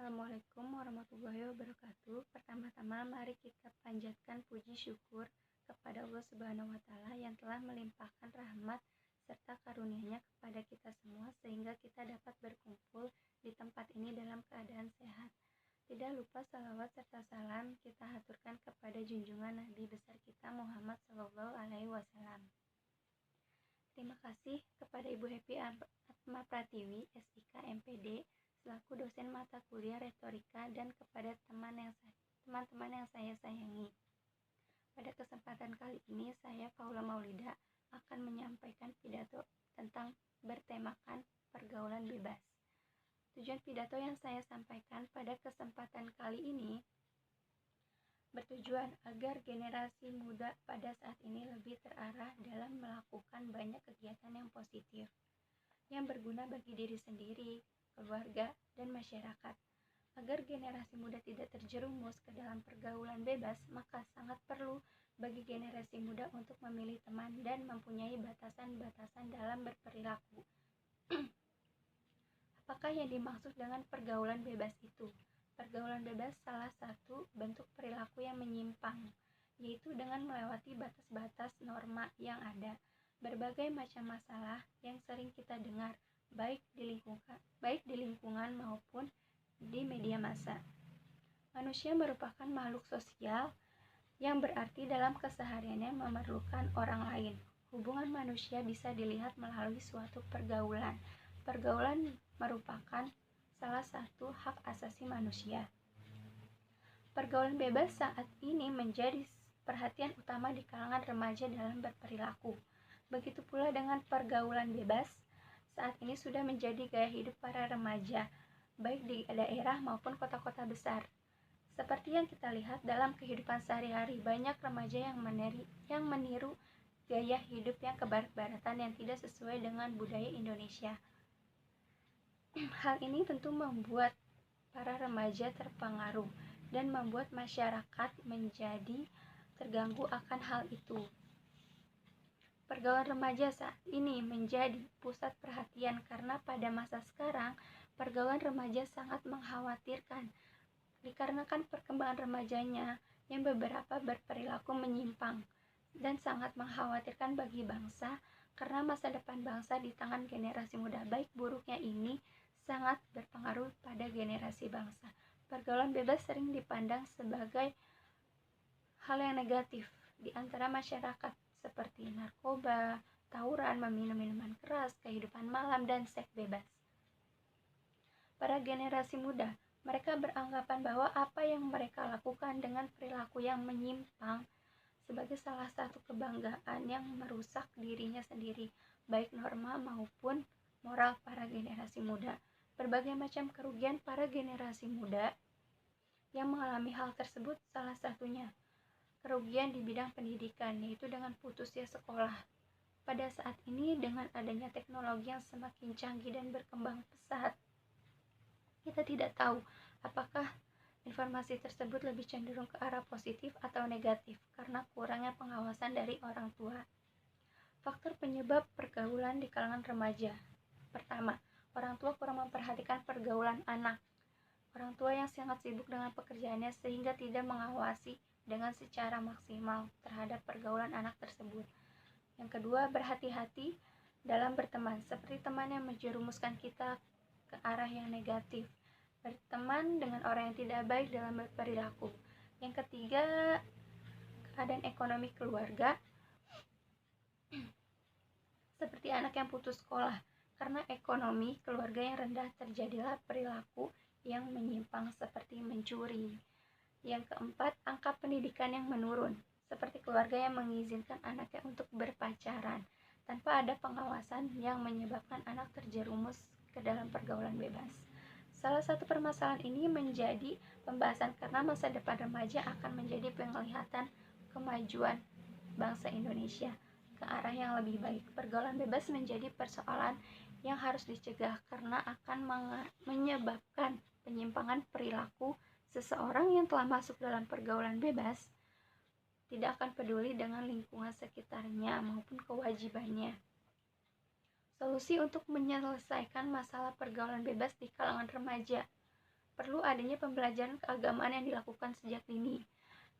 Assalamualaikum warahmatullahi wabarakatuh. Pertama-tama mari kita panjatkan puji syukur kepada Allah Subhanahu wa taala yang telah melimpahkan rahmat serta karunia-Nya kepada kita semua sehingga kita dapat berkumpul di tempat ini dalam keadaan sehat. Tidak lupa salawat serta salam kita haturkan kepada junjungan Nabi besar kita Muhammad Shallallahu alaihi wasallam. Terima kasih kepada Ibu Happy Atma Pratiwi, SIK MPD, selaku dosen mata kuliah retorika, dan kepada teman-teman yang saya sayangi. Pada kesempatan kali ini, saya Paula Maulida akan menyampaikan pidato tentang bertemakan pergaulan bebas. Tujuan pidato yang saya sampaikan pada kesempatan kali ini bertujuan agar generasi muda pada saat ini lebih terarah dalam melakukan banyak kegiatan yang positif, yang berguna bagi diri sendiri, keluarga, dan masyarakat. Agar generasi muda tidak terjerumus ke dalam pergaulan bebas, maka sangat perlu bagi generasi muda untuk memilih teman dan mempunyai batasan-batasan dalam berperilaku. Apakah yang dimaksud dengan pergaulan bebas itu? Pergaulan bebas salah satu bentuk perilaku yang menyimpang, yaitu dengan melewati batas-batas norma yang ada. Berbagai macam masalah yang sering kita dengar, baik di lingkungan maupun di media massa. Manusia merupakan makhluk sosial yang berarti dalam kesehariannya memerlukan orang lain. Hubungan manusia bisa dilihat melalui suatu pergaulan. Pergaulan merupakan salah satu hak asasi manusia. Pergaulan bebas saat ini menjadi perhatian utama di kalangan remaja dalam berperilaku. Begitu pula dengan pergaulan bebas saat ini sudah menjadi gaya hidup para remaja, baik di daerah maupun kota-kota besar. Seperti yang kita lihat dalam kehidupan sehari-hari, banyak remaja yang meniru gaya hidup yang kebarat-baratan yang tidak sesuai dengan budaya Indonesia. Hal ini tentu membuat para remaja terpengaruh dan membuat masyarakat menjadi terganggu akan hal itu. Pergaulan remaja saat ini menjadi pusat perhatian karena pada masa sekarang pergaulan remaja sangat mengkhawatirkan dikarenakan perkembangan remajanya yang beberapa berperilaku menyimpang dan sangat mengkhawatirkan bagi bangsa karena masa depan bangsa di tangan generasi muda. Baik buruknya ini sangat berpengaruh pada generasi bangsa. Pergaulan bebas sering dipandang sebagai hal yang negatif di antara masyarakat seperti narkoba, tawuran, meminum minuman keras, kehidupan malam, dan seks bebas. Para generasi muda, mereka beranggapan bahwa apa yang mereka lakukan dengan perilaku yang menyimpang sebagai salah satu kebanggaan yang merusak dirinya sendiri, baik norma maupun moral para generasi muda. Berbagai macam kerugian para generasi muda yang mengalami hal tersebut, salah satunya kerugian di bidang pendidikan, yaitu dengan putusnya sekolah. Pada saat ini dengan adanya teknologi yang semakin canggih dan berkembang pesat, kita tidak tahu apakah informasi tersebut lebih cenderung ke arah positif atau negatif karena kurangnya pengawasan dari orang tua. Faktor penyebab pergaulan di kalangan remaja. Pertama, orang tua kurang memperhatikan pergaulan anak. Orang tua yang sangat sibuk dengan pekerjaannya sehingga tidak mengawasi dengan secara maksimal terhadap pergaulan anak tersebut. Yang kedua, berhati-hati dalam berteman, seperti teman yang menjerumuskan kita ke arah yang negatif. Berteman dengan orang yang tidak baik dalam berperilaku. Yang ketiga, keadaan ekonomi keluarga, seperti anak yang putus sekolah. Karena ekonomi keluarga yang rendah terjadilah perilaku yang menyimpang seperti mencuri. Yang keempat, angka pendidikan yang menurun, seperti keluarga yang mengizinkan anaknya untuk berpacaran tanpa ada pengawasan yang menyebabkan anak terjerumus ke dalam pergaulan bebas. Salah satu permasalahan ini menjadi pembahasan karena masa depan remaja akan menjadi penglihatan kemajuan bangsa Indonesia ke arah yang lebih baik. Pergaulan bebas menjadi persoalan yang harus dicegah karena akan menyebabkan penyimpangan perilaku seseorang yang telah masuk dalam pergaulan bebas tidak akan peduli dengan lingkungan sekitarnya maupun kewajibannya. Solusi untuk menyelesaikan masalah pergaulan bebas di kalangan remaja. perlu adanya pembelajaran keagamaan yang dilakukan sejak dini,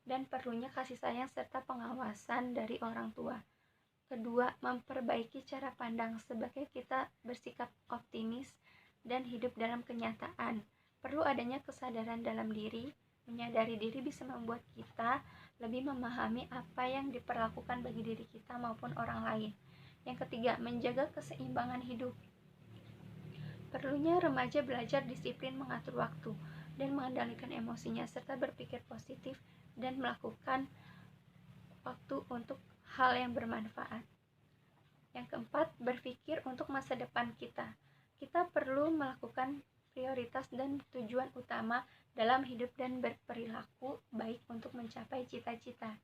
dan perlunya kasih sayang serta pengawasan dari orang tua. Kedua, memperbaiki cara pandang sebagai kita bersikap optimis dan hidup dalam kenyataan. Perlu adanya kesadaran dalam diri, menyadari diri bisa membuat kita lebih memahami apa yang diperlakukan bagi diri kita maupun orang lain. Yang ketiga, menjaga keseimbangan hidup. Perlunya remaja belajar disiplin mengatur waktu dan mengendalikan emosinya serta berpikir positif dan melakukan waktu untuk hal yang bermanfaat. Yang keempat, berpikir untuk masa depan kita. Kita perlu melakukan prioritas dan tujuan utama dalam hidup dan berperilaku baik untuk mencapai cita-cita.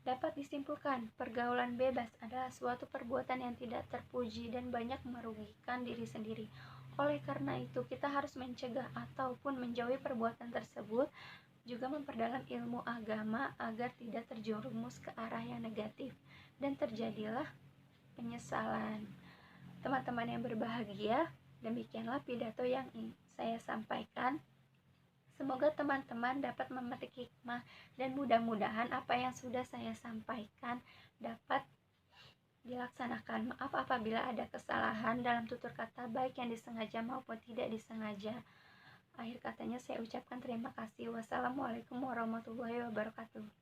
Dapat disimpulkan, pergaulan bebas adalah suatu perbuatan yang tidak terpuji dan banyak merugikan diri sendiri. Oleh karena itu, kita harus mencegah ataupun menjauhi perbuatan tersebut, juga memperdalam ilmu agama agar tidak terjerumus ke arah yang negatif dan terjadilah penyesalan. Teman-teman yang berbahagia, demikianlah pidato yang saya sampaikan. Semoga teman-teman dapat memetik hikmah dan mudah-mudahan apa yang sudah saya sampaikan dapat dilaksanakan. Maaf apabila ada kesalahan dalam tutur kata baik yang disengaja maupun tidak disengaja. Akhir katanya saya ucapkan terima kasih. Wassalamualaikum warahmatullahi wabarakatuh.